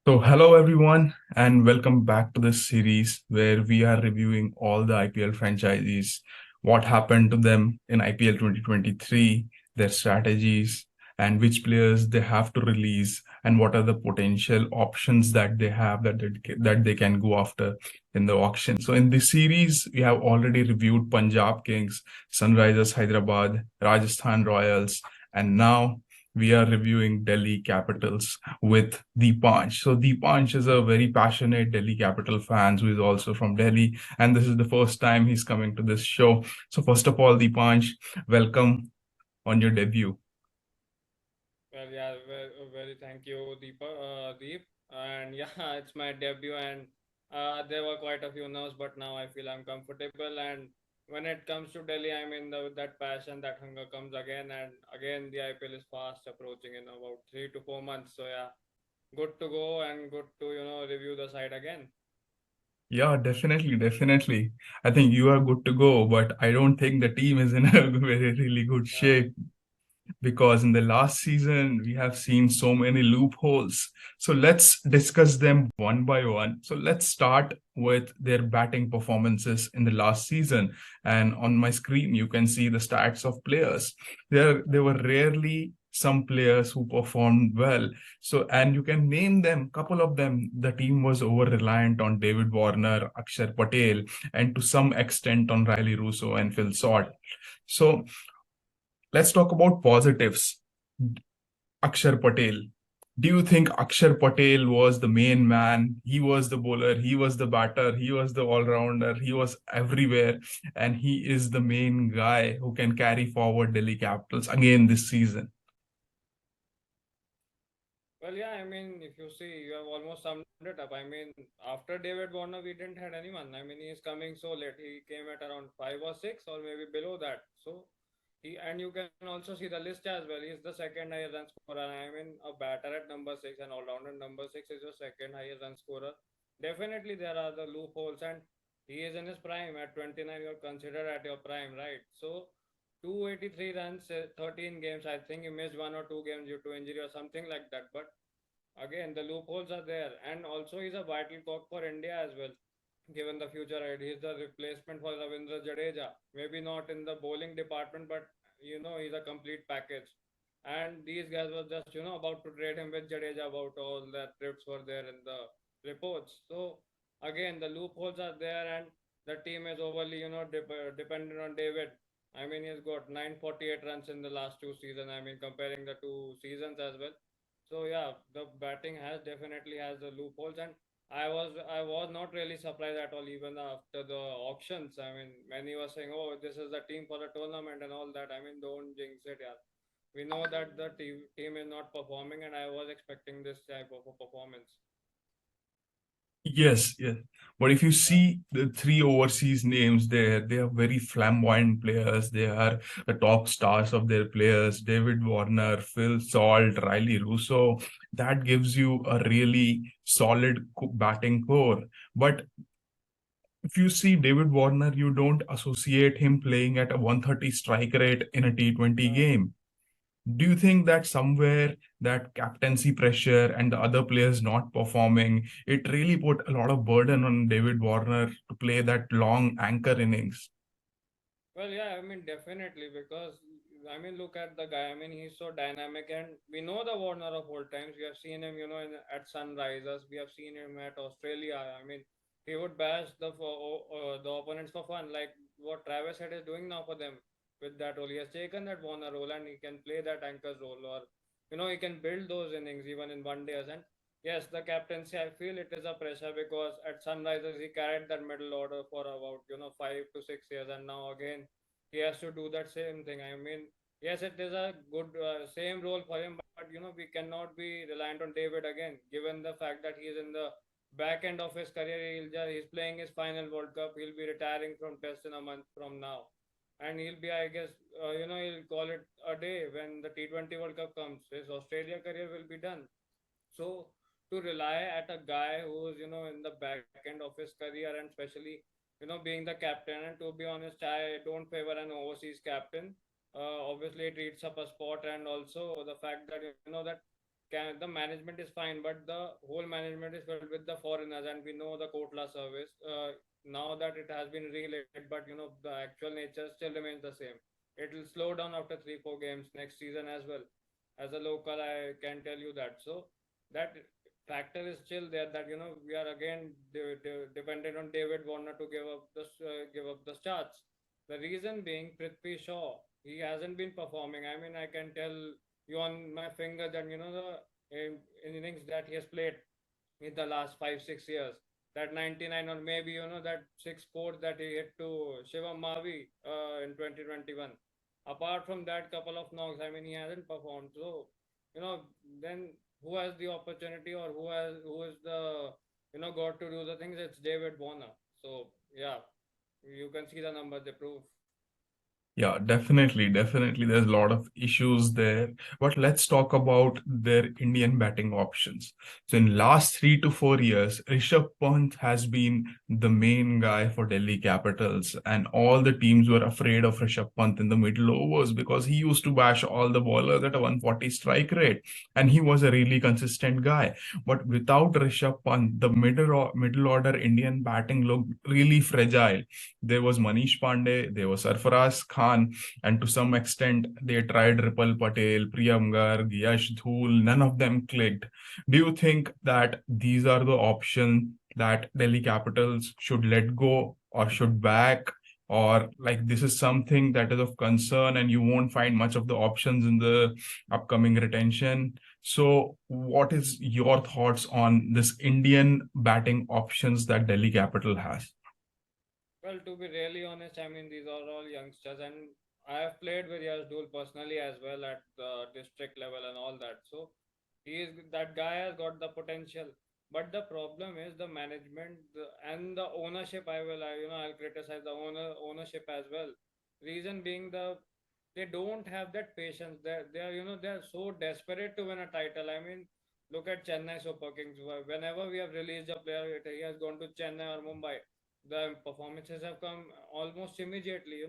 So, hello everyone, and welcome back to this series where we are reviewing all the IPL franchises, what happened to them in IPL 2023, their strategies, and which players they have to release, and what are the potential options that they have that they can go after in the auction. So, in this series, we have already reviewed Punjab Kings, Sunrisers Hyderabad, Rajasthan Royals, and now we are reviewing Delhi Capitals with Deepansh. So Deepansh is a very passionate Delhi Capital fans who is also from Delhi, and this is the first time he's coming to this show. So first of all, Deepansh, welcome on your debut. Well, yeah, very thank you, Deep. And yeah, it's my debut, and there were quite a few nerves, but now I feel I'm comfortable. And when it comes to Delhi, I mean, that passion, that hunger comes again, and again, the IPL is fast approaching in about 3 to 4 months. So yeah, good to go and good to review the side again. Yeah, definitely, definitely. I think you are good to go, but I don't think the team is in a very really good Yeah. shape, because in the last season we have seen so many loopholes. So let's discuss them one by one. So let's start with their batting performances in the last season. And on my screen, you can see the stats of players. There were rarely some players who performed well. So, and you can name them, couple of them. The team was over reliant on David Warner, Akshar Patel, and to some extent on Riley Russo and Phil Salt. So let's talk about positives. Akshar Patel. Do you think Akshar Patel was the main man? He was the bowler, he was the batter, he was the all rounder, he was everywhere, and he is the main guy who can carry forward Delhi Capitals again this season. Well, yeah, I mean, if you see, you have almost summed it up. I mean, after David Warner, we didn't had anyone. I mean, he's coming so late. He came at around 5 or 6, or maybe below that. So and you can also see the list as well. He's the second highest run scorer. I mean, a batter at number 6 and all rounder number 6 is your second highest run scorer. Definitely, there are the loopholes, and he is in his prime. At 29, you're considered at your prime, right? So 283 runs, 13 games. I think he missed 1 or 2 games due to injury or something like that. But again, the loopholes are there, and also he's a vital cog for India as well. Given the future ahead, he's the replacement for Ravindra Jadeja. Maybe not in the bowling department, but he's a complete package. And these guys were just about to trade him with Jadeja. About all that trips were there in the reports. So again, the loopholes are there, and the team is overly dependent on David. I mean, he's got 948 runs in the last 2 seasons. I mean, comparing the 2 seasons as well. So yeah, the batting has definitely has the loopholes, and I was not really surprised at all even after the auctions. I mean, many were saying, "Oh, this is the team for the tournament and all that." I mean, don't jinx it, yeah. We know that the team is not performing, and I was expecting this type of a performance. Yes, yes. But if you Yeah. see the three overseas names there, they are very flamboyant players. They are the top stars of their players. David Warner, Phil Salt, Riley Russo. That gives you a really solid batting core. But if you see David Warner, you don't associate him playing at a 130 strike rate in a T20 Uh, game. Do you think that somewhere that captaincy pressure and the other players not performing, it really put a lot of burden on David Warner to play that long anchor innings? well, yeah, I mean, definitely because I mean, look at the guy. I mean, he's so dynamic, and we know the Warner of old times. We have seen him, at Sunrisers. We have seen him at Australia. I mean, he would bash the opponents for fun, like what Travis Head is doing now for them with that role. He has taken that Warner role, and he can play that anchor role, or he can build those innings even in 1 days. And yes, the captaincy, I feel it is a pressure because at Sunrisers he carried that middle order for about 5 to 6 years, and now again he has to do that same thing. I mean, yes, it is a good same role for him, but we cannot be reliant on David again, given the fact that he is in the back end of his career. He's playing his final World Cup. He'll be retiring from Test in a month from now, and he'll be, I guess, he'll call it a day when the T20 World Cup comes. His Australia career will be done. So to rely at a guy who's in the back end of his career, and especially being the captain, and to be honest, I don't favor an overseas captain. Obviously, it eats up a spot, and also the fact that that the management is fine, but the whole management is filled with the foreigners, and we know the Kotla service. Now that it has been relit, but the actual nature still remains the same. It will slow down after 3-4 games next season as well. As a local, I can tell you that. So that factor is still there. That we are again dependent on David Warner to give up the starts. The reason being Prithvi Shaw, he hasn't been performing. I mean, I can tell you on my finger that the innings that he has played in the last 5-6 years. That 99, or maybe that 6 4 that he hit to Shivam Mavi in 2021. Apart from that couple of knocks, I mean, he hasn't performed. So you know then who has the opportunity, or who is the got to do the things? It's David Warner. So yeah, you can see the numbers, they prove. Yeah, definitely, definitely. There's a lot of issues there. But let's talk about their Indian batting options. So in last 3 to 4 years, Rishabh Pant has been the main guy for Delhi Capitals, and all the teams were afraid of Rishabh Pant in the middle overs because he used to bash all the bowlers at a 140 strike rate, and he was a really consistent guy. But without Rishabh Pant, the middle order Indian batting looked really fragile. There was Manish Pandey, there was Sarfaraz Khan, and to some extent, they tried Ripal Patel, Priyam Garg, Yash Dhul. None of them clicked. Do you think that these are the options that Delhi Capitals should let go or should back? Or like this is something that is of concern and you won't find much of the options in the upcoming retention. So, what is your thoughts on this Indian batting options that Delhi Capital has? Well, to be really honest, I mean, these are all youngsters, and I have played with Yazdul personally as well at the district level and all that. So that guy has got the potential, but the problem is the management and the ownership. I'll criticize the ownership as well. Reason being they don't have that patience. They're so desperate to win a title. I mean, look at Chennai Super Kings. Whenever we have released a player, he has gone to Chennai or Mumbai, the performances have come almost immediately.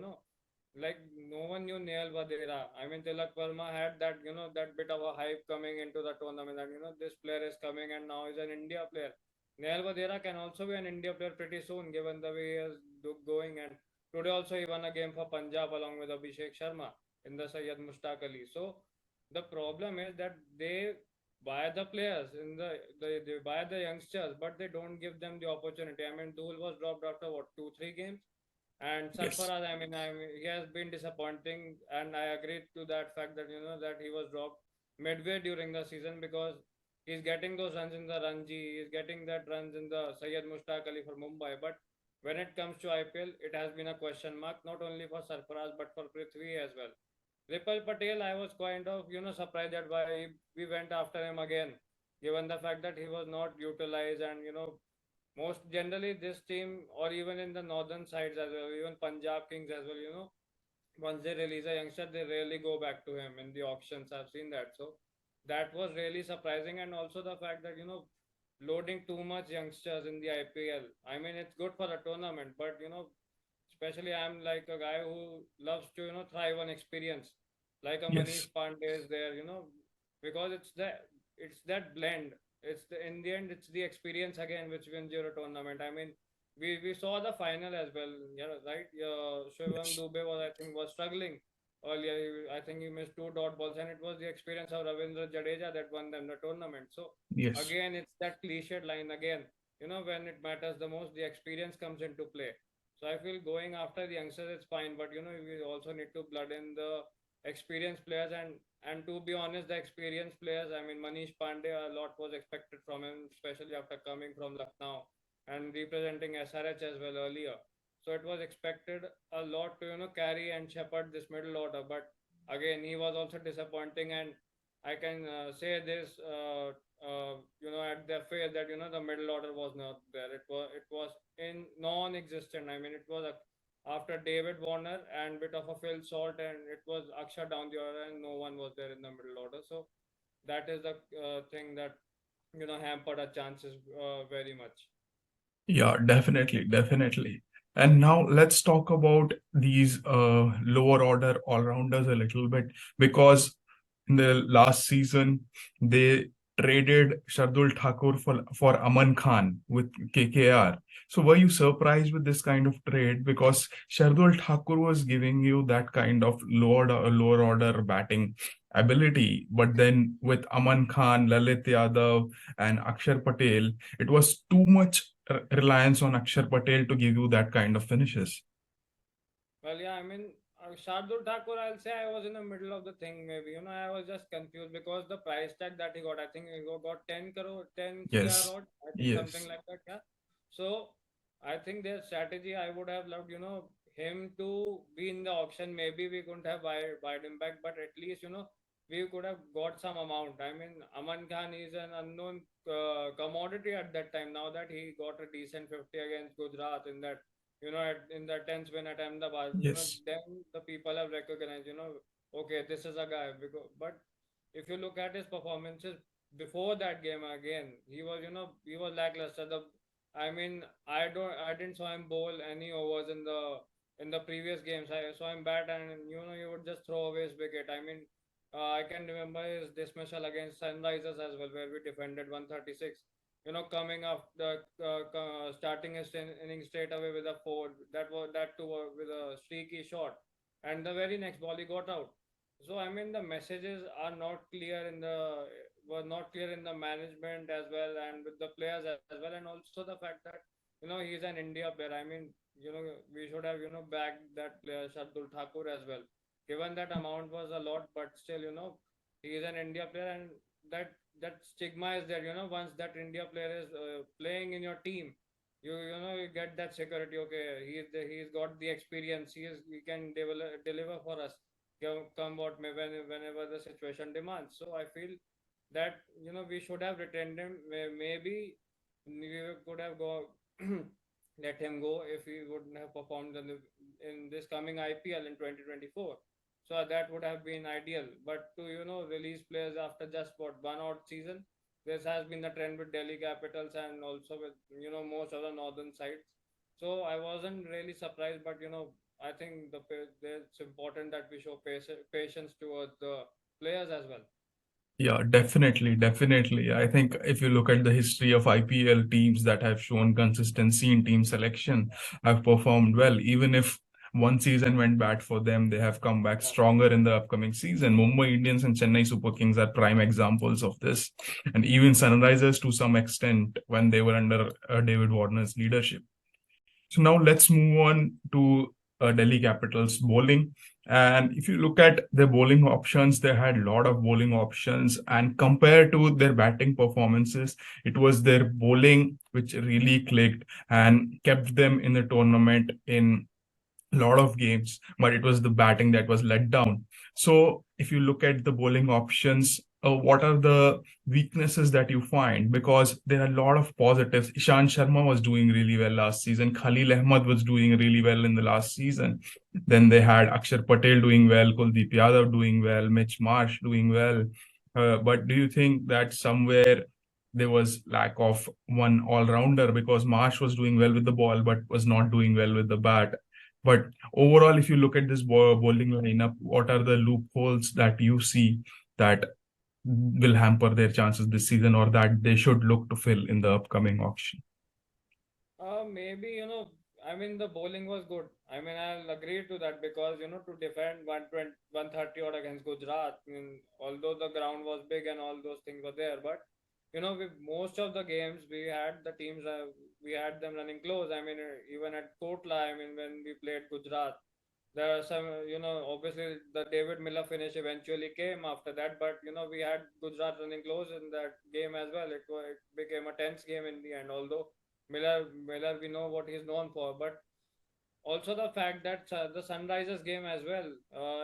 Like no one knew Neil Vadera. I mean, Tilak Verma had that that bit of a hype coming into the tournament, that this player is coming and now he's an India player. Neil Vadera can also be an India player pretty soon, given the way he is going. And today also he won a game for Punjab along with Abhishek Sharma in the Syed Mushtaq Ali. So the problem is that they buy the players they buy the youngsters, but they don't give them the opportunity. I mean, Dhul was dropped after what, 2-3 games, and Yes. Sarfaraz, I mean, he has been disappointing, and I agree to that fact that that he was dropped midway during the season, because he's getting those runs in the Ranji, he's getting that runs in the Syed Mushtaq Ali for Mumbai, but when it comes to IPL, it has been a question mark, not only for Sarfaraz but for Prithvi as well. Ripal Patel, I was kind of surprised that why we went after him again, given the fact that he was not utilized, and most generally this team, or even in the northern sides as well, even Punjab Kings as well, once they release a youngster, they rarely go back to him in the auctions. I've seen that. So that was really surprising. And also the fact that, loading too much youngsters in the IPL. I mean, it's good for the tournament, but, especially I'm like a guy who loves to, thrive on experience. Like a Manish Yes. Pandey is there, because it's that blend. In the end, it's the experience again which wins your tournament. I mean, we saw the final as well. Yeah, right. Shivam Yes. Dubey was struggling earlier. I think he missed two dot balls, and it was the experience of Ravindra Jadeja that won them the tournament. So Yes. again, it's that cliched line again. When it matters the most, the experience comes into play. So I feel going after the youngsters it's fine, but we also need to blood in the experienced players, and to be honest, the experienced players. I mean, Manish Pandey, a lot was expected from him, especially after coming from Lucknow and representing SRH as well earlier. So it was expected a lot to carry and shepherd this middle order. But again, he was also disappointing, and I can say this, at their face, that the middle order was not there. It was in non-existent. I mean, it was after David Warner and bit of a Phil Salt, and it was Aksha down the order, and no one was there in the middle order. So that is the thing that hampered our chances very much. Yeah, definitely, definitely. And now let's talk about these lower order all-rounders a little bit because in the last season, they traded Shardul Thakur for Aman Khan with KKR. So were you surprised with this kind of trade? Because Shardul Thakur was giving you that kind of lower order batting ability, but then with Aman Khan, Lalit Yadav, and Akshar Patel, it was too much reliance on Akshar Patel to give you that kind of finishes. Well, yeah, I mean, Shardul Thakur, I'll say I was in the middle of the thing, maybe. I was just confused because the price tag that he got, I think he got 10 crore, 10 CR Yes, odd, I think something yes, like that, yeah. So, I think their strategy, I would have loved, him to be in the auction. Maybe we couldn't have buyed him back, but at least, we could have got some amount. I mean, Aman Khan is an unknown commodity at that time. Now that he got a decent 50 against Gujarat in that in the 10th win at Ahmedabad, yes, then the people have recognized, okay, this is a guy. But if you look at his performances before that game again, he was lackluster. I mean, I didn't saw him bowl any overs in the previous games. I saw him bat, and he would just throw away his wicket. I mean, I can remember his dismissal against Sunrisers as well, where we defended 136. Coming up the starting his inning straight away with a four. That too with a streaky shot, and the very next ball he got out. So I mean the messages are not clear in the were not clear in the management as well and with the players as well, and also the fact that he's an India player. I mean we should have backed that player Shardul Thakur as well. Given that amount was a lot, but still he is an India player, and that stigma is there. Once that India player is playing in your team, you get that security. Okay, he's got the experience. He can deliver for us. Come what may whenever the situation demands. So I feel that we should have retained him. Maybe we could have go let him go if he wouldn't have performed in this coming IPL in 2024. So that would have been ideal. But to release players after just what one odd season, this has been the trend with Delhi Capitals and also with most of the northern sides. So I wasn't really surprised, but I think it's important that we show patience towards the players as well. yeah, definitely, definitely. I think if you look at the history of IPL, teams that have shown consistency in team selection have performed well. Even if one season went bad for them, they have come back Yeah. stronger in the upcoming season. Mumbai Indians and Chennai Super Kings are prime examples of this, and even Sunrisers to some extent when they were under David Warner's leadership. So now let's move on to Delhi Capitals bowling. And if you look at their bowling options, they had a lot of bowling options. And compared to their batting performances, it was their bowling which really clicked and kept them in the tournament in lot of games, but it was the batting that was let down. So if you look at the bowling options, what are the weaknesses that you find? Because there are a lot of positives. Ishan Sharma was doing really well last season. Khalil Ahmed was doing really well in the last season. Then they had Akshar Patel doing well, Kuldeep Yadav doing well, Mitch Marsh doing well. But do you think that somewhere there was lack of one all-rounder because Marsh was doing well with the ball but was not doing well with the bat? But overall, if you look at this bowling lineup, what are the loopholes that you see that will hamper their chances this season or that they should look to fill in the upcoming auction? Maybe, I mean, the bowling was good. I mean, I'll agree to that because, to defend 120, 130 odd against Gujarat, I mean, although the ground was big and all those things were there, but, with most of the games, we had them running close. I mean, even at Kotla, I mean, when we played Gujarat, there are some, obviously the David Miller finish eventually came after that, but, we had Gujarat running close in that game as well. It became a tense game in the end, although Miller, we know what he's known for, but also the fact that the Sunrisers game as well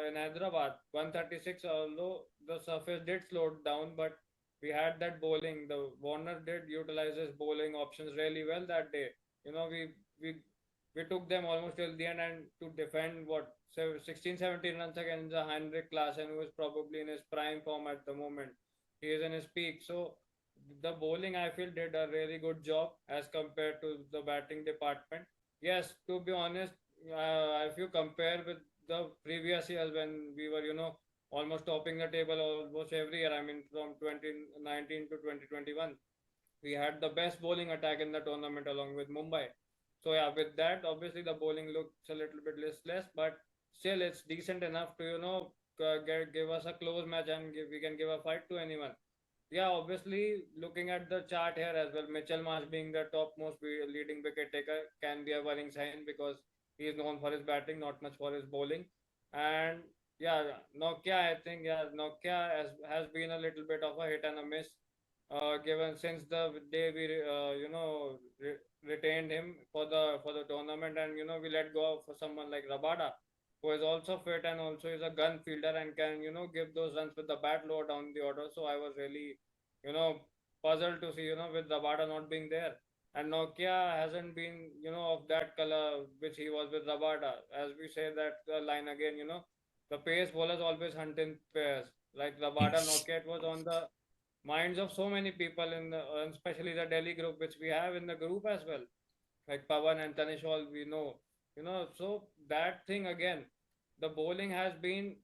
in Hyderabad, 136, although the surface did slow down, but we had that bowling. The Warner did utilize his bowling options really well that day. We we took them almost till the end and to defend what 16, 17 runs against the Heinrich Klaasen, who is probably in his prime form at the moment. He is in his peak. So the bowling I feel did a really good job as compared to the batting department. Yes, to be honest, if you compare with the previous years when we were, almost topping the table almost every year. I mean, from 2019 to 2021, we had the best bowling attack in the tournament along with Mumbai. So yeah, with that, obviously the bowling looks a little bit less, but still it's decent enough to give us a close match and we can give a fight to anyone. Yeah, obviously, looking at the chart here as well, Mitchell Marsh being the topmost leading wicket taker can be a worrying sign because he is known for his batting, not much for his bowling. And yeah, Nokia, I think, yeah, Nokia has been a little bit of a hit and a miss, given since the day we, retained him for the tournament, and we let go for someone like Rabada, who is also fit and also is a gun fielder and can give those runs with the bat lower down the order. So I was really you know, puzzled to see, with Rabada not being there. And Nokia hasn't been, of that color which he was with Rabada. As we say that line again, the pace bowlers always hunt in pairs. Like Rabada, Yes. Nokia, it was on the minds of so many people especially the Delhi group, which we have in the group as well, like Pawan and Tanishwal, we know, so that thing again, the bowling has been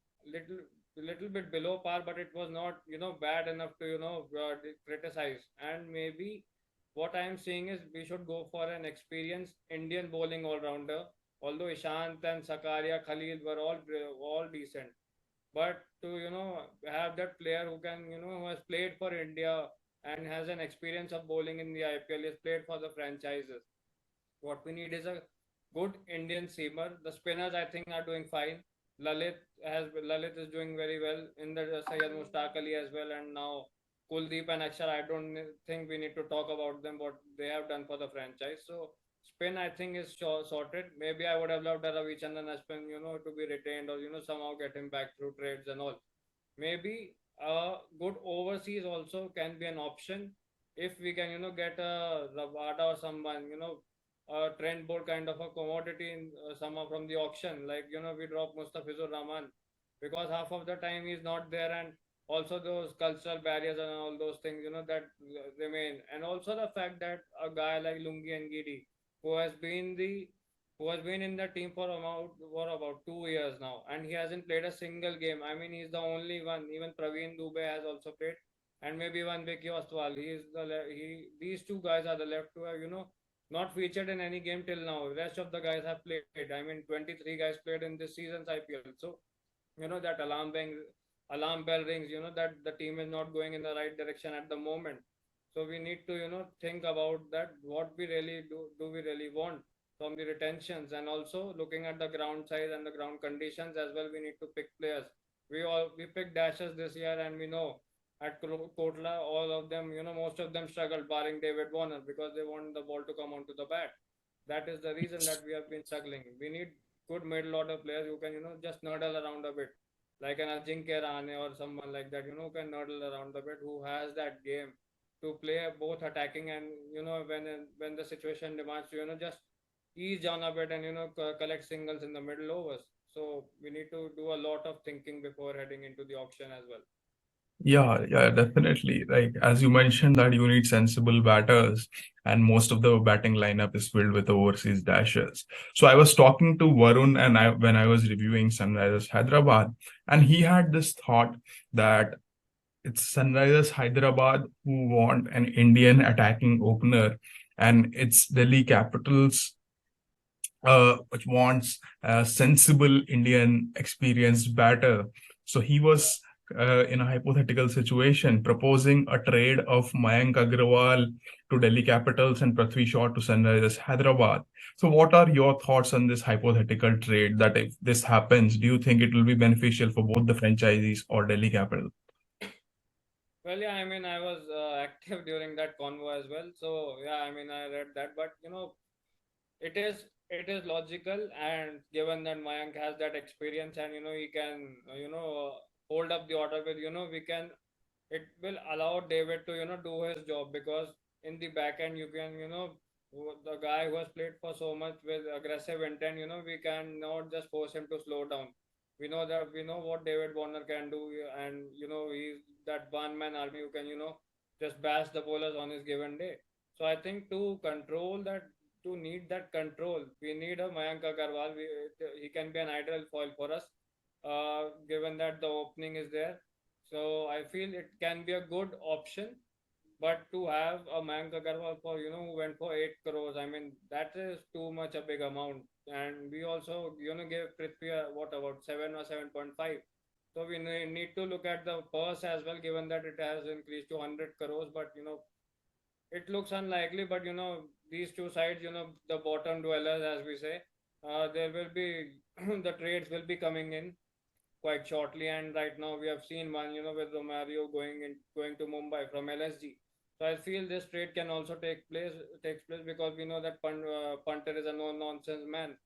little bit below par, but it was not, bad enough to, criticize. And maybe what I am saying is we should go for an experienced Indian bowling all rounder. Although Ishant and Sakaria, Khalil were all decent, but to have that player who can who has played for India and has an experience of bowling in the IPL, has played for the franchises. What we need is a good Indian seamer. The spinners, I think, are doing fine. Lalit is doing very well in the Syed Mushtaq Ali as well, and now Kuldeep and Akshar. I don't think we need to talk about them, what they have done for the franchise. So spin, I think, is sorted. Maybe I would have loved a Ravichandran Ashwin, to be retained, or somehow get him back through trades and all. Maybe a good overseas also can be an option if we can get a Rabada or someone, a trend board kind of a commodity in somehow from the auction, like we drop Mustafizur Rahman because half of the time he's not there, and also those cultural barriers and all those things that remain, and also the fact that a guy like Lungi and Gidi, who has been the who has been in the team for about 2 years now, and he hasn't played a single game. I mean, he's the only one. Even Praveen Dubey has also played, and maybe one Vicky Ostwal. He is he. These two guys are the left who have not featured in any game till now. The rest of the guys have played. I mean, 23 guys played in this season's IPL. So that alarm bell rings. That the team is not going in the right direction at the moment. So we need to think about that. What we really do we really want from the retentions, and also looking at the ground size and the ground conditions as well. We need to pick players. We picked dashes this year, and we know at Kotla, all of them, most of them struggled, barring David Warner, because they want the ball to come onto the bat. That is the reason that we have been struggling. We need good middle order players who can, just nerdle around a bit, like an Ajinkya Rahane or someone like that, who can nerdle around a bit, who has that game to play both attacking and, when the situation demands to, just ease down a bit and, collect singles in the middle overs. So we need to do a lot of thinking before heading into the auction as well. Yeah, yeah, definitely. Like as you mentioned that you need sensible batters, and most of the batting lineup is filled with overseas dashers. So I was talking to Varun and I when I was reviewing Sunrisers Hyderabad, and he had this thought that it's Sunrisers Hyderabad who want an Indian attacking opener, and it's Delhi Capitals which wants a sensible Indian experienced batter. So he was in a hypothetical situation proposing a trade of Mayank Agrawal to Delhi Capitals and Prithvi Shaw to Sunrisers Hyderabad. So what are your thoughts on this hypothetical trade, that if this happens, do you think it will be beneficial for both the franchisees or Delhi Capital? Well, yeah, I mean, I was active during that convo as well. So, yeah, I mean, I read that. But, it is logical, and given that Mayank has that experience and, he can, hold up the order with, we can, it will allow David to, do his job, because in the back end, you can, the guy who has played for so much with aggressive intent, we can not just force him to slow down. We know what David Warner can do, and he's that one man army who can just bash the bowlers on his given day. So I think to need that control, we need a Mayank Agarwal. He can be an ideal foil for us. given that the opening is there. So I feel it can be a good option. But to have a Mayank Agarwal for, who went for 8 crores, I mean, that is too much a big amount. And we also, gave Prithvi what about 7 or 7.5. So we need to look at the purse as well, given that it has increased to 100 crores. But, it looks unlikely. But, these two sides, the bottom dwellers, as we say, there will be, the trades will be coming in quite shortly. And right now we have seen one, with Romario going to Mumbai from LSG. So I feel this trade can also takes place because we know that Punter is a no nonsense man.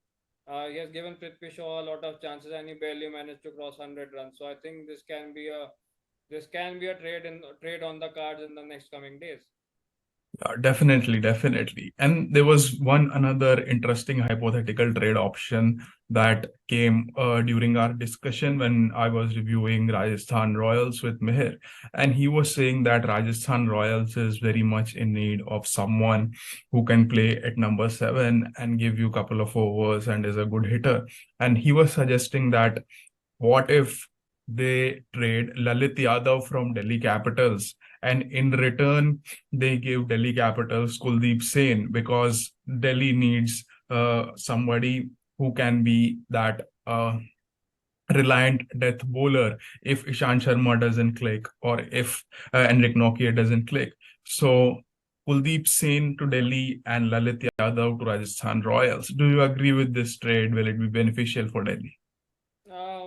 He has given Prithvi Shaw a lot of chances and he barely managed to cross 100 runs. So I think this can be a trade on the cards in the next coming days. Yeah, definitely, definitely. And there was one another interesting hypothetical trade option that came during our discussion when I was reviewing Rajasthan Royals with Meher. And he was saying that Rajasthan Royals is very much in need of someone who can play at number seven and give you a couple of overs and is a good hitter. And he was suggesting that what if they trade Lalit Yadav from Delhi Capitals and in return they give Delhi Capitals Kuldeep Sen because Delhi needs somebody who can be that reliant death bowler if Ishan Sharma doesn't click or if Enric Nokia doesn't click. So Kuldeep Sen to Delhi and Lalit Yadav to Rajasthan Royals. Do you agree with this trade? Will it be beneficial for Delhi?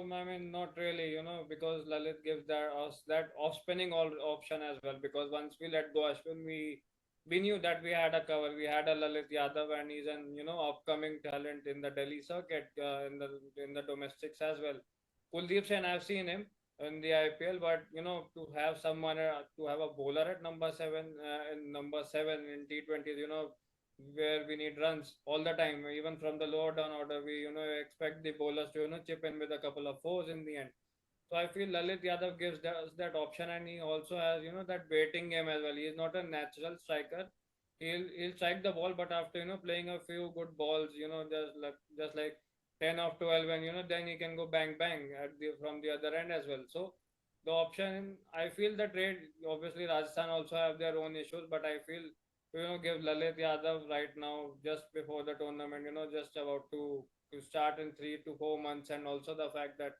I mean, not really, because Lalit gives us that off-spinning all option as well. Because once we let go Ashwin, we knew that we had a cover. We had a Lalit Yadav, and he's an upcoming talent in the Delhi circuit, in the domestics as well. Kuldeep Sen, I've seen him in the IPL, but to have someone to have a bowler at number seven in T20s, where we need runs all the time, even from the lower down order. We expect the bowlers to chip in with a couple of fours in the end. So I feel Lalit Yadav gives us that option, and he also has that waiting game as well. He is not a natural striker. He'll strike the ball, but after playing a few good balls, just like 10 of 12, and then he can go bang bang from the other end as well. So the option, I feel the trade. Obviously, Rajasthan also have their own issues, but I feel give Lalit Yadav right now just before the tournament. Just about to start in 3 to 4 months, and also the fact that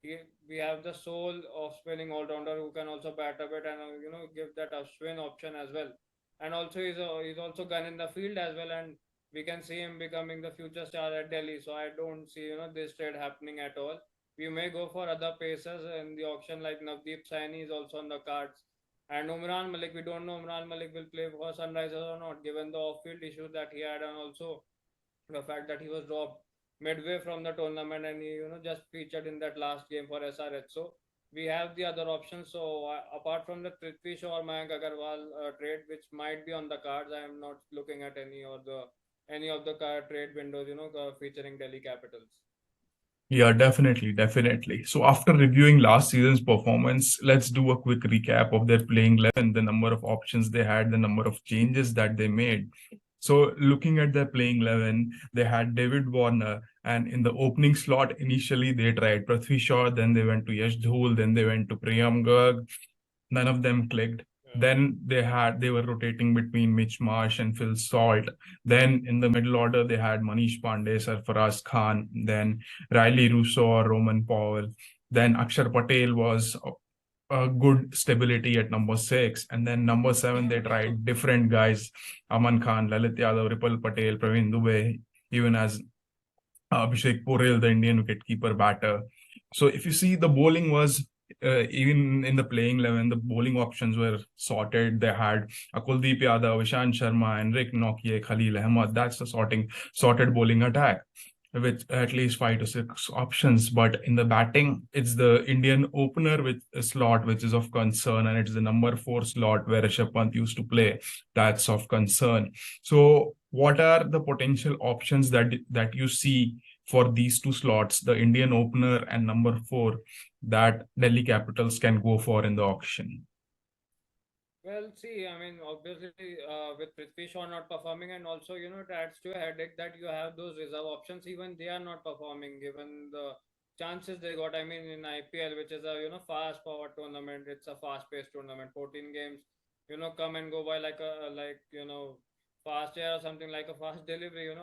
he, we have the soul of spinning all rounder who can also bat a bit and give that a spin option as well. And also he's also gun in the field as well, and we can see him becoming the future star at Delhi. So I don't see this trade happening at all. We may go for other pacers in the auction, like Navdeep Saini is also on the cards. And Umran Malik, we don't know Umran Malik will play for Sunrisers or not, given the off-field issues that he had, and also the fact that he was dropped midway from the tournament, and he just featured in that last game for SRH. So we have the other options. So apart from the Prithvi Shaw or Mayank Agarwal trade, which might be on the cards, I am not looking at any of the trade windows, featuring Delhi Capitals. Yeah, definitely, definitely. So after reviewing last season's performance, let's do a quick recap of their playing 11, the number of options they had, the number of changes that they made. So looking at their playing 11, they had David Warner, and in the opening slot, initially they tried Prithvi Shaw, then they went to Yash Dhul, then they went to Priyam Garg. None of them clicked. Yeah. Then they were rotating between Mitch Marsh and Phil Salt. Then in the middle order they had Manish Pandey, Sarfaraz Khan, then Riley Russo or Roman Powell. Then Akshar Patel was a good stability at number six. And then number seven, they tried different guys, Aman Khan, Lalit Yadav, Ripal Patel, Praveen Dubey, even as Abhishek Porel, the Indian wicketkeeper batter. So if you see, the bowling was even in the playing 11, the bowling options were sorted. They had Kuldeep Yadav, Ishan Sharma, Enric Nokia, Khalil Ahmed. That's the sorted bowling attack with at least 5 to 6 options. But in the batting, it's the Indian opener with a slot which is of concern, and it's the number 4 slot where Rishabh Pant used to play. That's of concern. So, what are the potential options that you see for these two slots, the Indian opener and number 4, that Delhi Capitals can go for in the auction? Well, see, I mean, obviously, with Prithvi Shaw not performing, and also, it adds to a headache that you have those reserve options, even they are not performing, given the chances they got. I mean, in IPL, which is a fast power tournament, it's a fast paced tournament. 14 games, come and go by like a fast air or something like a fast delivery,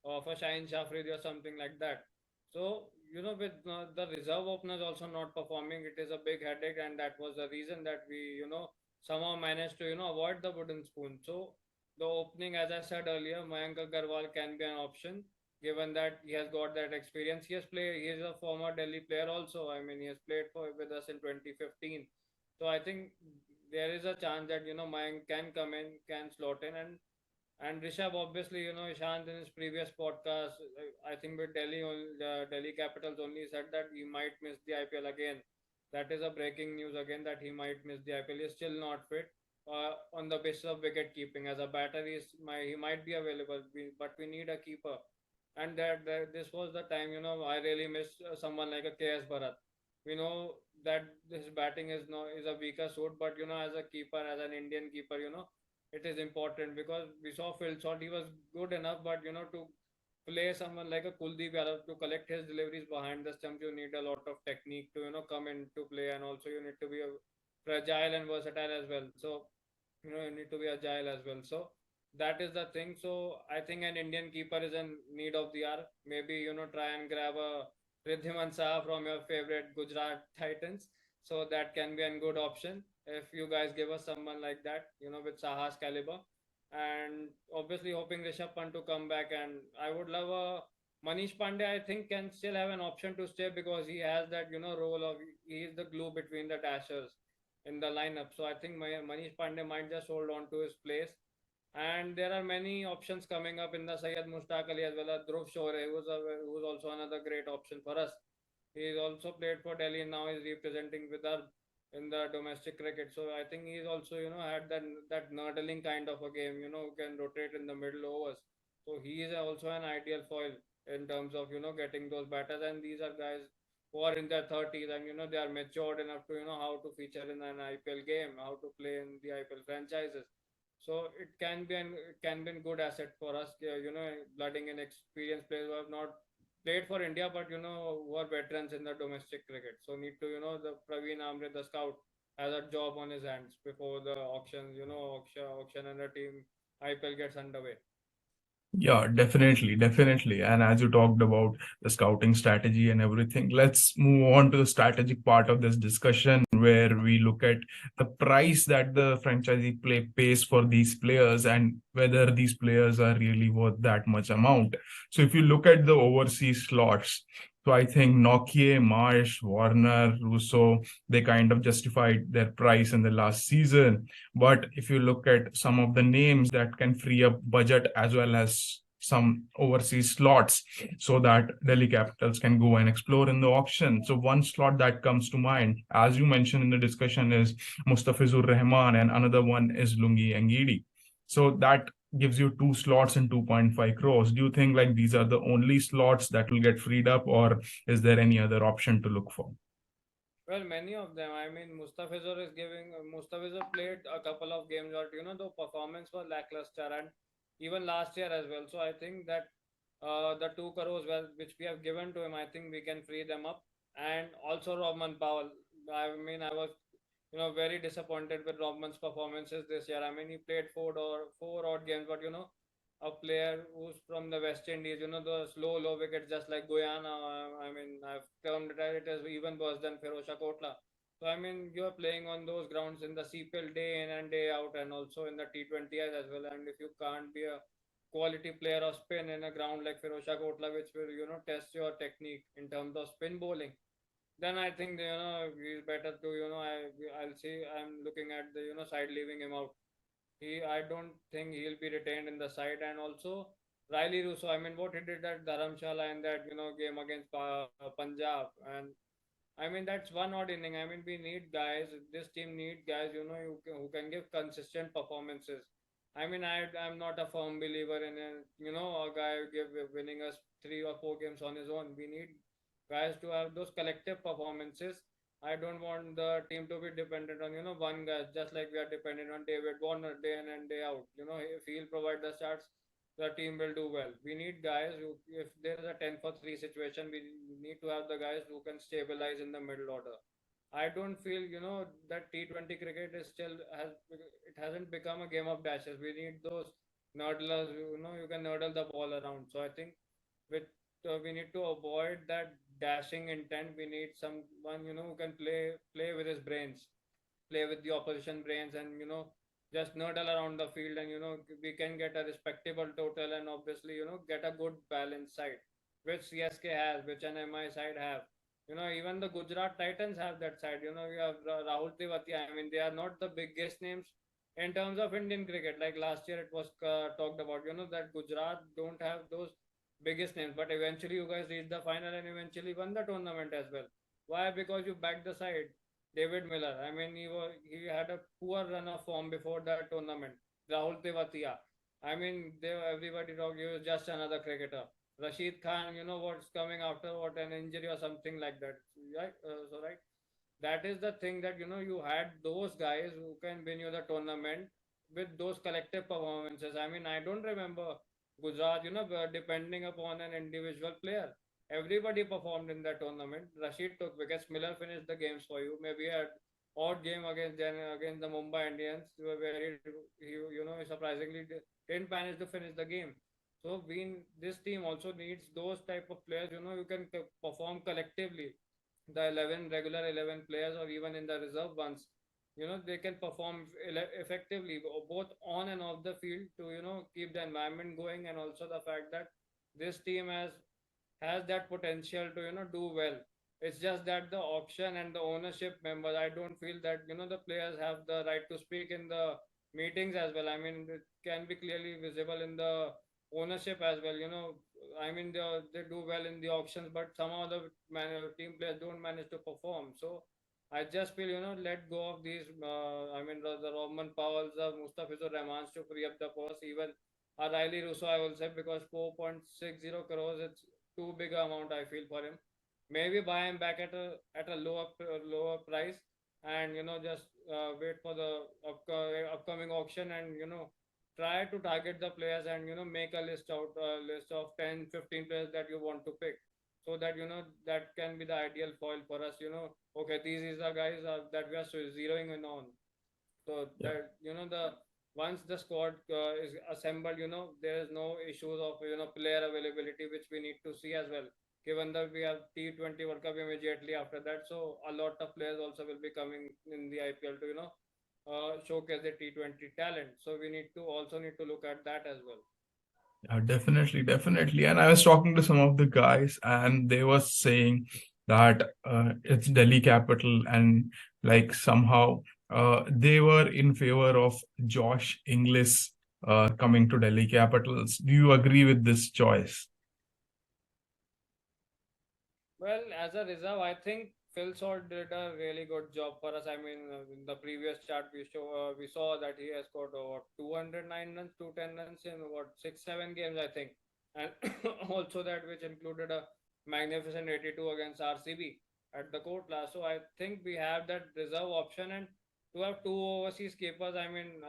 of a Shine Shafridi or something like that. So with the reserve openers also not performing, it is a big headache, and that was the reason that we somehow managed to avoid the wooden spoon. So the opening, as I said earlier, Mayank Agarwal can be an option given that he has got that experience. He has played. He is a former Delhi player also. I mean, he has played for with us in 2015. So I think there is a chance that Mayank can come in, can slot in, and Rishabh, obviously, Ishant in his previous podcast, I think with Delhi Capitals only said that he might miss the IPL again. That is a breaking news again that he might miss the IPL. He is still not fit on the basis of wicket keeping. As a batter, he might be available, but we need a keeper. And that this was the time, I really miss someone like a KS Bharat. We know that his batting is a weaker suit, but as a keeper, as an Indian keeper, it is important because we saw Phil Shot. He was good enough, but to play someone like a Kuldeep Yadav to collect his deliveries behind the stumps, you need a lot of technique to come into play, and also you need to be fragile and versatile as well. So you need to be agile as well. So that is the thing. So I think an Indian keeper is in need of the hour. Maybe try and grab a Ridhiman Saha from your favorite Gujarat Titans. So that can be a good option if you guys give us someone like that, with Saha's caliber. And obviously hoping Rishabh Pant to come back. And I would love a Manish Pandey. I think can still have an option to stay because he has that role of he is the glue between the dashers in the lineup. So I think Manish Pandey might just hold on to his place. And there are many options coming up in the Syed Mushtaq Ali as well as Dhruv Shore, who was also another great option for us. He's also played for Delhi and now he's representing with us in the domestic cricket. So I think he's also had that nurdling kind of a game. Who can rotate in the middle overs. So he is also an ideal foil in terms of getting those batters. And these are guys who are in their 30s and they are matured enough to how to feature in an IPL game, how to play in the IPL franchises. So it can be a good asset for us. Blooding in experienced players who have not played for India, but who are veterans in the domestic cricket. So need to the Praveen Amre, the scout, has a job on his hands before the auctions. Auction and the team IPL gets underway. Yeah, definitely, definitely. And as you talked about the scouting strategy and everything, let's move on to the strategic part of this discussion where we look at the price that the franchisee pays for these players and whether these players are really worth that much amount. So if you look at the overseas slots, so I think Nokia, Marsh, Warner, Russo, they kind of justified their price in the last season. But if you look at some of the names that can free up budget as well as some overseas slots so that Delhi Capitals can go and explore in the auction. So one slot that comes to mind, as you mentioned in the discussion, is Mustafizur Rahman and another one is Lungi Angidi. So that gives you two slots and 2.5 crores. Do you think like these are the only slots that will get freed up or is there any other option to look for? Well, many of them. I mean, Mustafizur played a couple of games, but the performance was lackluster, and even last year as well. So I think that the 2 crores which we have given to him, I think we can free them up. And also Robman Powell. I mean, I was very disappointed with Robman's performances this year. I mean, he played four odd games, but a player who's from the West Indies, the slow, low wickets, just like Guyana. I mean, I've termed it as even worse than Firosha Kotla. So, I mean, you're playing on those grounds in the CPL day in and day out, and also in the T20s as well. And if you can't be a quality player of spin in a ground like Firosha Kotla, which will, test your technique in terms of spin bowling, then I think he's better to I'll see. I'm looking at the side leaving him out. I don't think he'll be retained in the side. And also Riley Russo, I mean, what he did at Dharamshala in that game against Punjab, and I mean that's one odd inning. I mean we need guys. This team need guys who can give consistent performances. I mean I'm not a firm believer in a guy who give winning us 3 or 4 games on his own. We need guys to have those collective performances. I don't want the team to be dependent on one guy, just like we are dependent on David Warner day in and day out. If he'll provide the starts, the team will do well. We need guys who, if there is a 10 for 3 situation, need to have the guys who can stabilize in the middle order. I don't feel that T20 cricket is still has it hasn't become a game of dashes. We need those nurdlers. You can nurdle the ball around. So I think with we need to avoid that dashing intent. We need someone who can play with his brains, play with the opposition brains, and just nerdle around the field, and we can get a respectable total, and obviously get a good balanced side, which CSK has, which an MI side have. Even the Gujarat Titans have that side. You have Rahul Tewatia. I mean, they are not the biggest names in terms of Indian cricket. Like last year, it was talked about. That Gujarat don't have those biggest names, but eventually you guys reached the final and eventually won the tournament as well. Why? Because you backed the side. David Miller. I mean, he had a poor run of form before that tournament. Rahul Tewatia. I mean, everybody talked he was just another cricketer. Rashid Khan, what's coming after, what an injury or something like that, right? Right, that is the thing, that you had those guys who can win you the tournament with those collective performances. I mean, I don't remember Gujarat, depending upon an individual player. Everybody performed in that tournament. Rashid took wickets. Miller finished the games for you. Maybe a odd game against the Mumbai Indians, where he surprisingly didn't manage to finish the game. So this team also needs those type of players. You can perform collectively. The 11 regular 11 players, or even in the reserve ones, they can perform effectively both on and off the field to keep the environment going, and also the fact that this team has that potential to do well. It's just that the auction and the ownership members, I don't feel that the players have the right to speak in the meetings as well. I mean, it can be clearly visible in the ownership as well. I mean, they do well in the auctions, but somehow the team players don't manage to perform. So I just feel let go of these. I mean, the Roman Powell's, the Mustafizur Rahmans to free up the purse. Even a Riley Russo, I will say, because 4.60 crores, it's too big amount, I feel, for him. Maybe buy him back at a lower price, and just wait for the upcoming auction, and try to target the players, and make a list of 10, 15 players that you want to pick, so that that can be the ideal foil for us. Okay, these is the guys that we are zeroing in on. So Yeah. that the once the squad is assembled, there is no issues of player availability, which we need to see as well. Given that we have T20 World Cup immediately after that, so a lot of players also will be coming in the IPL to showcase the T20 talent. So we need to look at that as well. Definitely, definitely. And I was talking to some of the guys, and they were saying that it's Delhi capital, and like somehow they were in favor of Josh Inglis coming to Delhi Capitals. Do you agree with this choice? Well, as a reserve, I think Phil Salt did a really good job for us. I mean, in the previous chart we saw that he has scored what 209 runs, 210 runs in what 6 7 games, I think, and also that which included a magnificent 82 against RCB at the Kotla. So I think we have that reserve option, and to have two overseas keepers, I mean,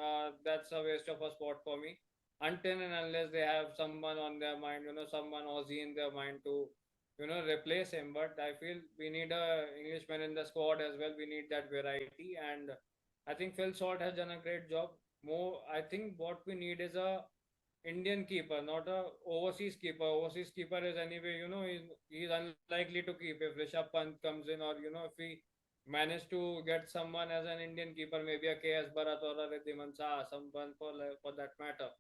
that's a waste of a spot for me. Until and unless they have someone on their mind, someone Aussie in their mind to replace him. But I feel we need a Englishman in the squad as well. We need that variety, and I think Phil Salt has done a great job. More, I think what we need is a Indian keeper, not a overseas keeper. Overseas keeper is anyway, he's unlikely to keep if Rishabh Pant comes in, or if we manage to get someone as an Indian keeper, maybe a KS Bharat or a Riddhiman Shah, someone for that matter.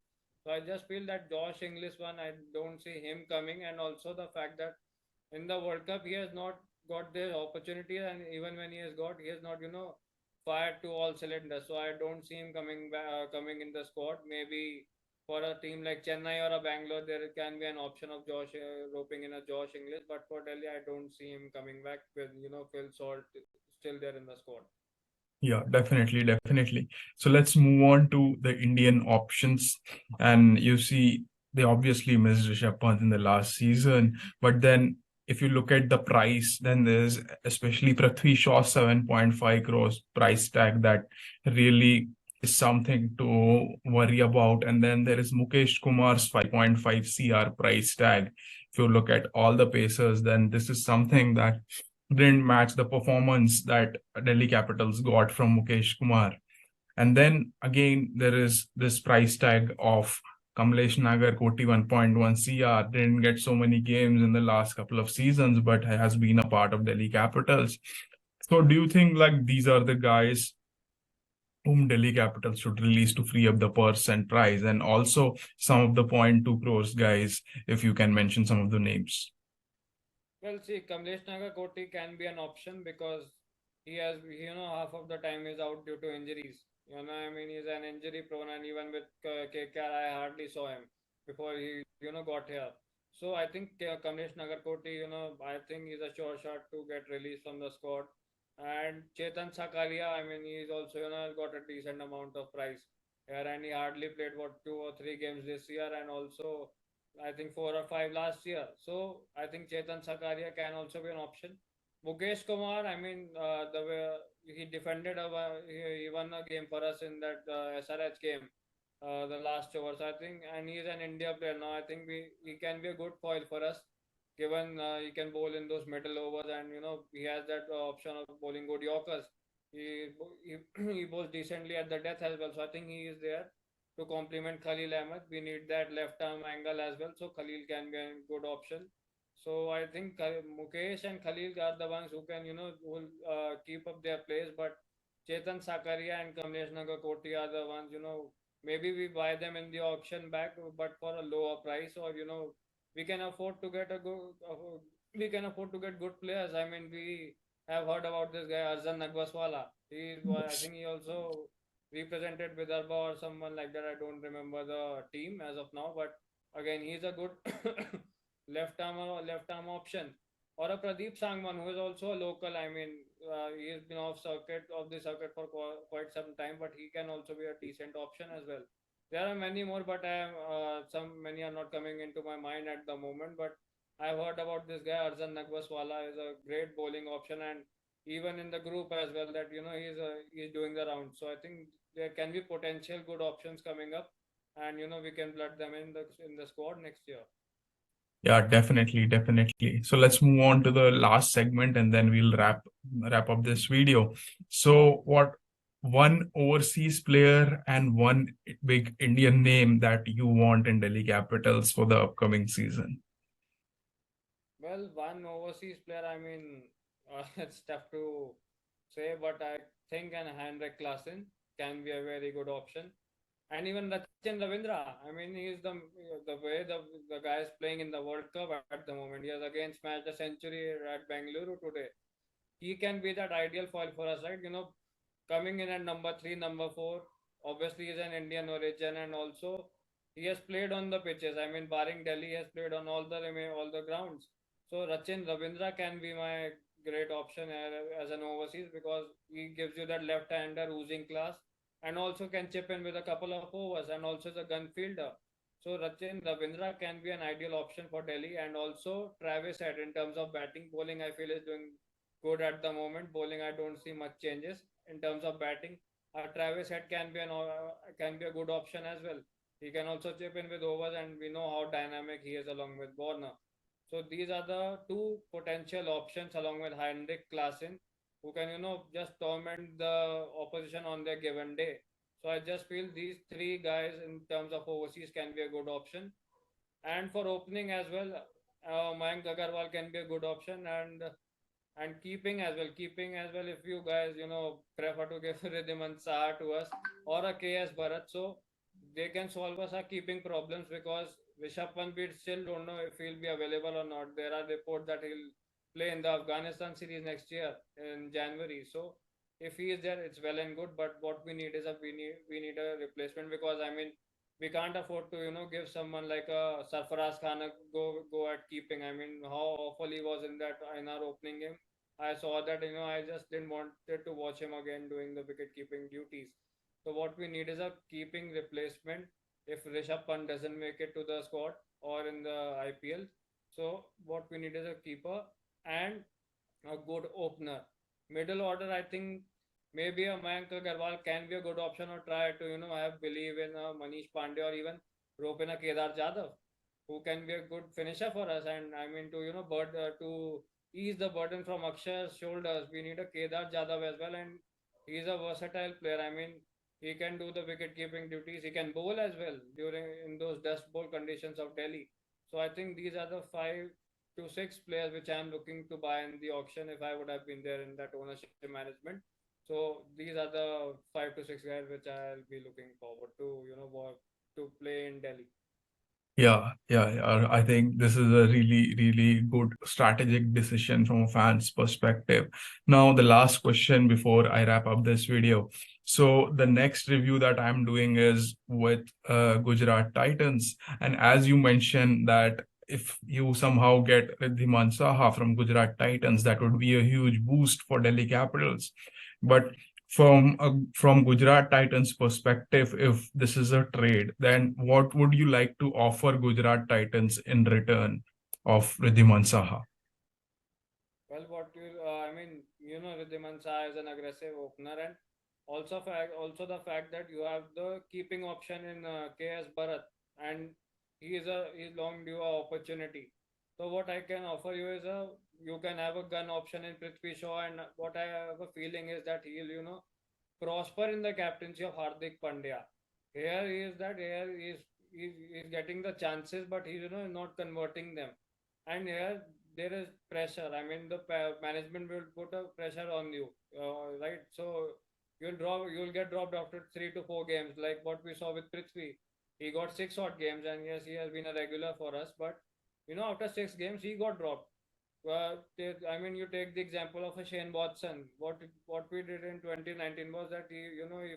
So I just feel that Josh Inglis one, I don't see him coming, and also the fact that in the World Cup he has not got the opportunity, and even when he has got, he has not fired to all cylinders. So I don't see him coming in the squad. Maybe for a team like Chennai or a Bangalore, there can be an option of Josh roping in a Josh Inglis, but for Delhi, I don't see him coming back with Phil Salt still there in the squad. Yeah, definitely, definitely. So let's move on to the Indian options. And you see, they obviously missed Rishabh Pant in the last season. But then if you look at the price, then there's especially Prithvi Shaw's 7.5 crores price tag that really is something to worry about. And then there is Mukesh Kumar's 5.5 CR price tag. If you look at all the Pacers, then this is something that didn't match the performance that Delhi Capitals got from Mukesh Kumar. And then again, there is this price tag of Kamlesh Nagar, Koti 1.1 CR, didn't get so many games in the last couple of seasons, but has been a part of Delhi Capitals. So do you think like these are the guys whom Delhi Capitals should release to free up the purse and prize? And also some of the 0.2 crores guys, if you can mention some of the names. Well, see, Kamlesh Nagakoti can be an option because he has, half of the time is out due to injuries. He's an injury prone, and even with KKR, I hardly saw him before he, got here. So I think Kamlesh Nagarkoti, I think he's a sure shot to get released from the squad. And Chetan Sakaria, he's also, got a decent amount of price here, and he hardly played what 2 or 3 games this year, and also I think 4 or 5 last year. So I think Chetan Sakaria can also be an option. Mukesh Kumar, the way he defended, he won a game for us in that SRH game, the last overs, I think, and he's an India player now. I think he can be a good foil for us, given he can bowl in those middle overs, and he has that option of bowling good Yorkers. He he bowls decently at the death as well, so I think he is there to complement Khalil Ahmed. We need that left arm angle as well, so Khalil can be a good option. So I think Mukesh and Khalil are the ones who can, who will keep up their place. But Chetan Sakaria and Kamlesh Nagakoti are the ones, maybe we buy them in the auction back, but for a lower price, or we can afford to get a good, we can afford to get good players. We have heard about this guy Arzan Nagwaswala. I Yes. think he also represented Vidarbha or someone like that. I don't remember the team as of now, but again, he's a good left arm option. Or a Pradeep Sangman, who is also a local. He has been off the circuit for quite some time, but he can also be a decent option as well. There are many more, but some many are not coming into my mind at the moment. But I've heard about this guy Arzan Nagwaswala is a great bowling option, and even in the group as well that he's doing the round. So I think there can be potential good options coming up, and we can blood them in the squad next year. Yeah, definitely, definitely. So let's move on to the last segment and then we'll wrap up this video. So what one overseas player and one big Indian name that you want in Delhi Capitals for the upcoming season? Well, one overseas player, it's tough to say, but I think an Henrik Klassen can be a very good option. And even Rachin Ravindra, he's the way the guy is playing in the World Cup at the moment. He has again smashed a century at Bengaluru today. He can be that ideal foil for us, right? Coming in at number three, number four. Obviously, he's an Indian origin, and also he has played on the pitches. Barring Delhi, he has played on all the grounds. So Rachin Ravindra can be my great option as an overseas, because he gives you that left-hander oozing class, and also can chip in with a couple of overs, and also is a gun fielder. So Rachin Ravindra can be an ideal option for Delhi, and also Travis Head in terms of batting. Bowling I feel is doing good at the moment. Bowling I don't see much changes. In terms of batting, Travis Head can be a good option as well. He can also chip in with overs, and we know how dynamic he is along with Warner. So these are the two potential options along with Heinrich Klassen, who can just torment the opposition on their given day. So I just feel these three guys in terms of overseas can be a good option. And for opening as well, Mayank Agarwal can be a good option, and keeping as well, if you guys prefer to give Ridhiman Saha to us or a KS Bharat, so they can solve us our keeping problems, because Rishabh Pant, we still don't know if he'll be available or not. There are reports that he'll play in the Afghanistan series next year in January. So if he is there, it's well and good, but what we need is we need a replacement, because we can't afford to give someone like a Sarfaraz Khan a go at keeping. How awful he was in our opening game. I saw that, I just didn't wanted to watch him again doing the wicket keeping duties. So what we need is a keeping replacement if Rishabh Pant doesn't make it to the squad or in the IPL. So what we need is a keeper and a good opener. Middle order, I think maybe a Mayank Agarwal can be a good option, or try to have believe in Manish Pandey, or even rope in a Kedar Jadhav, who can be a good finisher for us. And I mean, to to ease the burden from Akshar's shoulders, we need a Kedar Jadhav as well, and he's a versatile player. I mean, he can do the wicket keeping duties. He can bowl as well during in those dust bowl conditions of Delhi. So I think these are the 5 to 6 players which I am looking to buy in the auction if I would have been there in that ownership management. So these are the 5 to 6 guys which I'll be looking forward to, to play in Delhi. Yeah. I think this is a really, really good strategic decision from a fan's perspective. Now, the last question before I wrap up this video. So the next review that I'm doing is with Gujarat Titans. And as you mentioned that if you somehow get Riddhiman Saha from Gujarat Titans, that would be a huge boost for Delhi Capitals. But from Gujarat Titans perspective, if this is a trade, then what would you like to offer Gujarat Titans in return of Riddhiman Saha? Well, I mean, Riddhiman Shah is an aggressive opener, and also the fact that you have the keeping option in KS Bharat, and he's long due opportunity. So what I can offer you is you can have a gun option in Prithvi Shaw, and what I have a feeling is that he'll prosper in the captaincy of Hardik Pandya. Here he is getting the chances, but he's not converting them. And here there is pressure. I mean, the management will put a pressure on you, right? So you'll get dropped after 3 to 4 games, like what we saw with Prithvi. He got 6 odd games, and yes, he has been a regular for us. But after 6 games, he got dropped. I mean, you take the example of a Shane Watson. What we did in 2019 was that he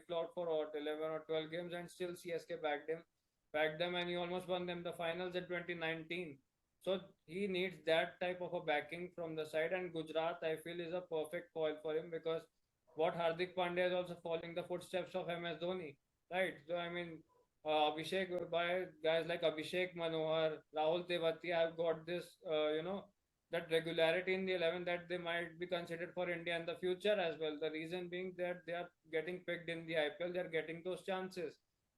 flopped for what 11 or 12 games, and still CSK backed them, and he almost won them the finals in 2019. So he needs that type of a backing from the side, and Gujarat I feel is a perfect foil for him, because what Hardik Pandya is also following the footsteps of MS Dhoni, right? So I mean, Abhishek by guys like Abhishek Manohar, Rahul Tewatia have got this, that regularity in the 11 that they might be considered for India in the future as well. The reason being that they are getting picked in the IPL, they are getting those chances.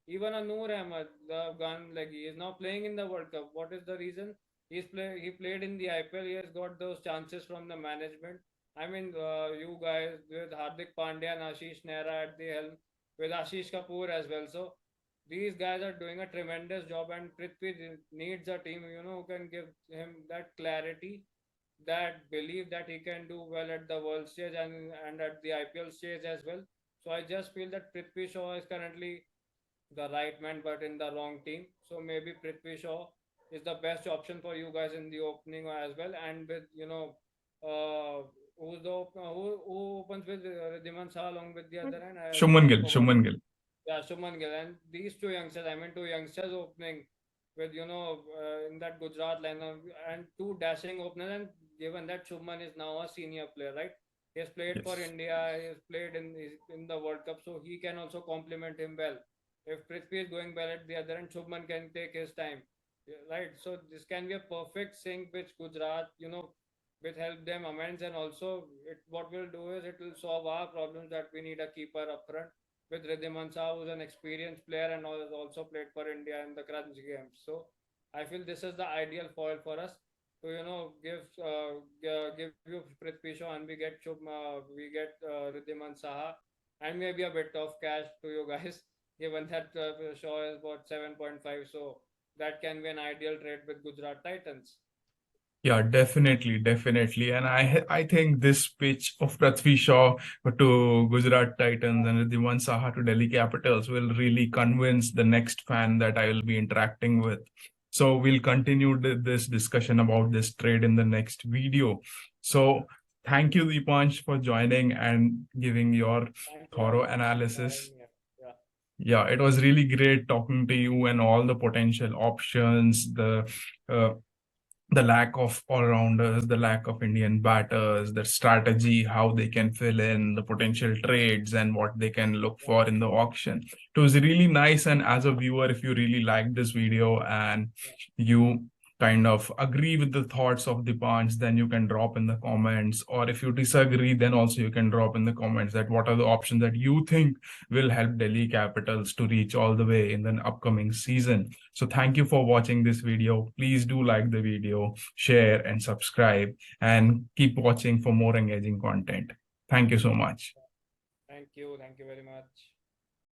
Even a Noor Ahmed, the gun like he is now playing in the World Cup. What is the reason? He played in the IPL. He has got those chances from the management. I mean, you guys with Hardik Pandya and Ashish Nehra at the helm, with Ashish Kapoor as well. So these guys are doing a tremendous job, and Prithvi needs a team, who can give him that clarity, that belief that he can do well at the world stage, and at the IPL stage as well. So I just feel that Prithvi Shaw is currently the right man, but in the wrong team. So maybe Prithvi Shaw is the best option for you guys in the opening as well. And with who opens with Riddhiman Shah along with the other end? I Shubman Gill, forgot. Shubman Gill. Yeah, Shuman Gill, and these two youngsters. I mean, two youngsters opening with in that Gujarat lineup, and two dashing openers. And given that Shuman is now a senior player, right? He has played for Yes. India. He has played in the World Cup, so he can also complement him well. If Prithvi is going well at the other end, Shubman can take his time, yeah, right? So this can be a perfect sync which Gujarat, will help them amends, and also what we'll do is it will solve our problems that we need a keeper up front with Riddhiman Shah, who's an experienced player and has also played for India in the Crunch games. So I feel this is the ideal foil for us to give you Prithvi Shaw, and we get Riddhiman Saha, and maybe a bit of cash to you guys, given that Shaw is about 7.5. So that can be an ideal trade with Gujarat Titans. Yeah, definitely. And I think this pitch of Prithvi Shaw to Gujarat Titans and Riddhiman Saha to Delhi Capitals will really convince the next fan that I will be interacting with. So we'll continue this discussion about this trade in the next video. So thank you, Deepansh, for joining and giving your Thank you, thorough Aman, for having analysis. me. Yeah. Yeah, it was really great talking to you and all the potential options, uh, the lack of all-rounders, the lack of Indian batters, the strategy, how they can fill in the potential trades and what they can look Yeah. for in the auction. It was really nice. And as a viewer, if you really liked this video and Yeah. you kind of agree with the thoughts of Dipansh, then you can drop in the comments. Or if you disagree, then also you can drop in the comments that what are the options that you think will help Delhi Capitals to reach all the way in the upcoming season. So thank you for watching this video. Please do like the video, share and subscribe, and keep watching for more engaging content. Thank you so much. Thank you. Thank you very much.